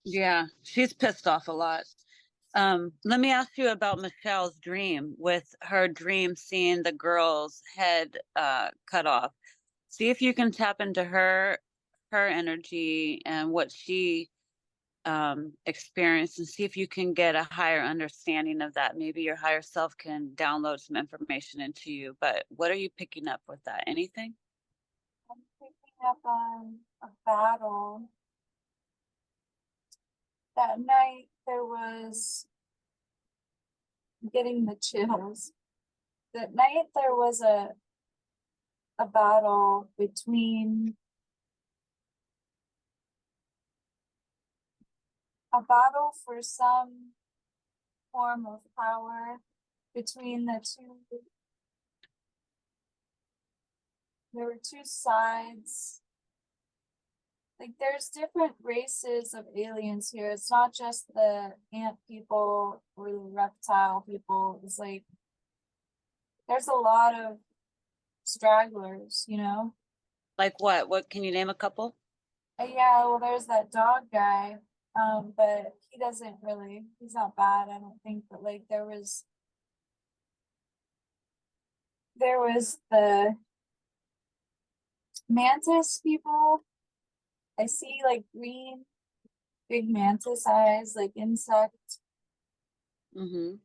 Yeah, she's pissed off a lot. Let me ask you about Michelle's dream, with her dream seeing the girl's head cut off. See if you can tap into her energy and what she experienced, and see if you can get a higher understanding of that. Maybe your higher self can download some information into you. But what are you picking up with that? Anything? I'm picking up on a battle. That night there was getting the chills. That night there was a battle between a battle for some form of power between the two. There were two sides. Like there's different races of aliens here. It's not just the ant people or the reptile people. It's like there's a lot of stragglers, you know? Like what? What can you name a couple? Yeah, well there's that dog guy. But he doesn't really, he's not bad, I don't think, but like there was the mantis people. I see like green, big mantis eyes, like insect.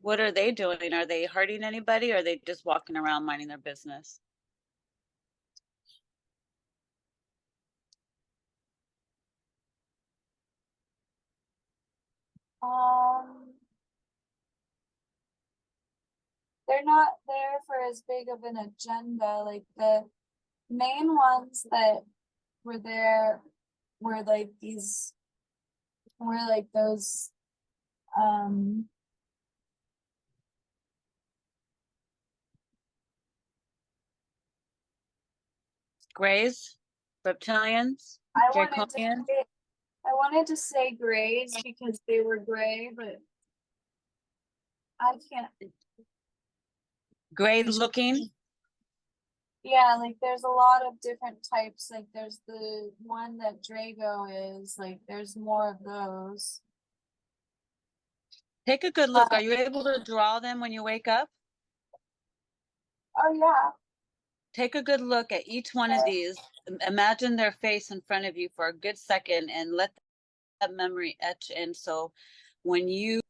What are they doing? Are they hurting anybody, or are they just walking around minding their business? Um, they're not there for as big of an agenda. Like the main ones that were there were like these, were like those, um, Grays, reptilians, I wanted to draconians, say, I wanted to say grays because they were gray, but I can't. gray looking. Yeah, like there's a lot of different types. Like there's the one that Drago is, like there's more of those. Take a good look. Uh, Are you able to draw them when you wake up? oh yeah. Take a good look at each one of these. Imagine their face in front of you for a good second and let that memory etch in. So when you,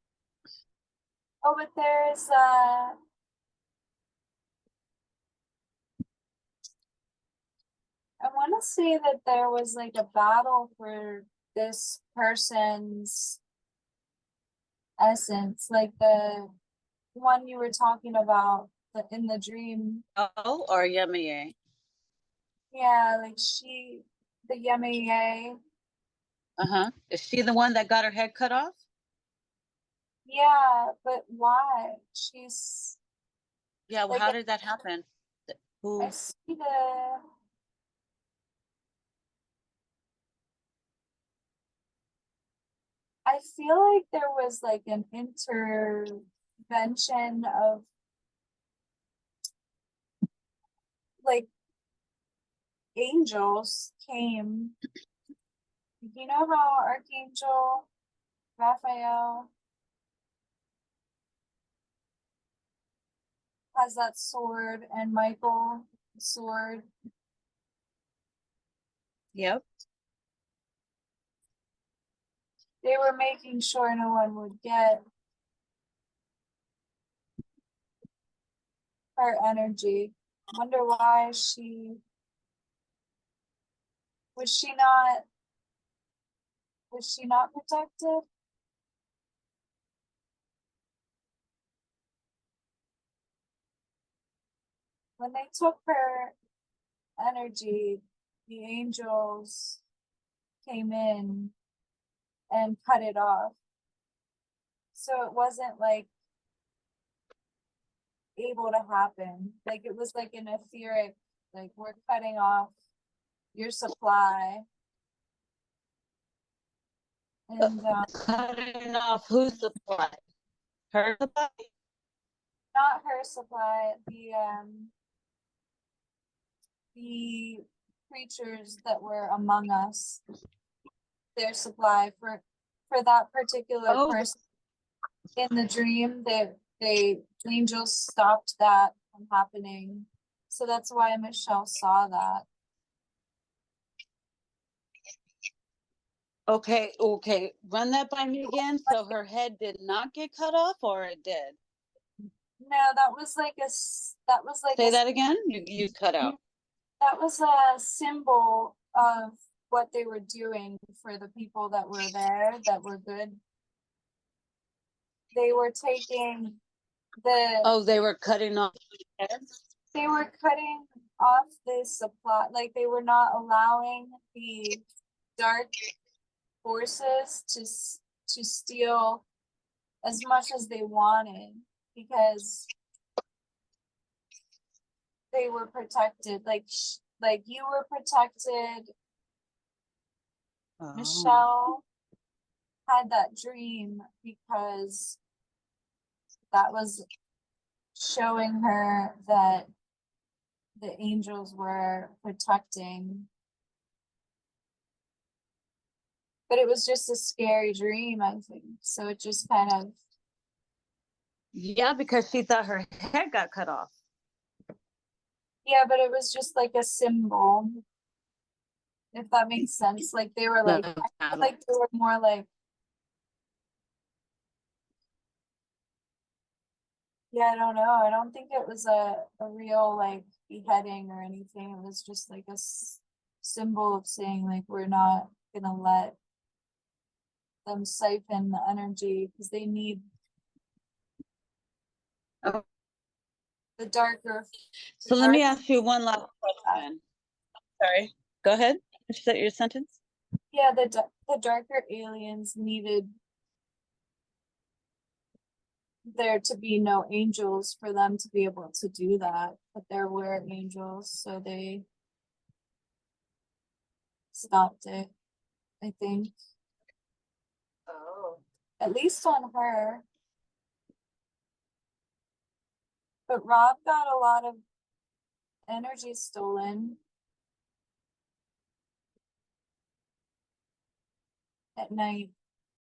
Oh, but there's I want to say that there was like a battle for this person's essence, like the one you were talking about in the dream. oh, or yummy. Yeah, like the Yemaya. Uh-huh. Is she the one that got her head cut off? Yeah, but why? She's Yeah, well, like, how did that happen? I Who? see the, I feel like there was like an intervention of like angels came. You know how Archangel Raphael has that sword and Michael sword? Yep. They were making sure no one would get her energy. Wonder why was she not was she not protected? When they took her energy, the angels came in and cut it off. So it wasn't like able to happen. Like it was like an etheric, like we're cutting off your supply. And Cutting off whose supply? Her supply? not her supply, the creatures that were among us, their supply for for that particular Oh, person in the dream, the angels stopped that from happening. So that's why Michelle saw that. okay, okay. Run that by me again. So her head did not get cut off, or it did? No, that was like Say that again. You cut out. that was a symbol of what they were doing for the people that were there that were good. They were taking the Oh, they were cutting off heads. they were cutting off the supply, like they were not allowing the dark forces to steal as much as they wanted because they were protected. Like you were protected. Oh. Michelle had that dream because that was showing her that the angels were protecting. But it was just a scary dream, I think. So it just kind of, Yeah, because she thought her head got cut off. yeah, but it was just like a symbol, if that makes sense. Like they were like, I feel like they were more like, yeah, I don't know. I don't think it was a real like beheading or anything. It was just like a symbol of saying like we're not gonna let them siphon the energy because they need Oh. the darker. So let me ask you one last question. Sorry. Go ahead. Finish that your sentence. Yeah, the darker aliens needed there to be no angels for them to be able to do that, but there were angels, so they stopped it, I think. Oh. At least on her. But Rob got a lot of energy stolen at night.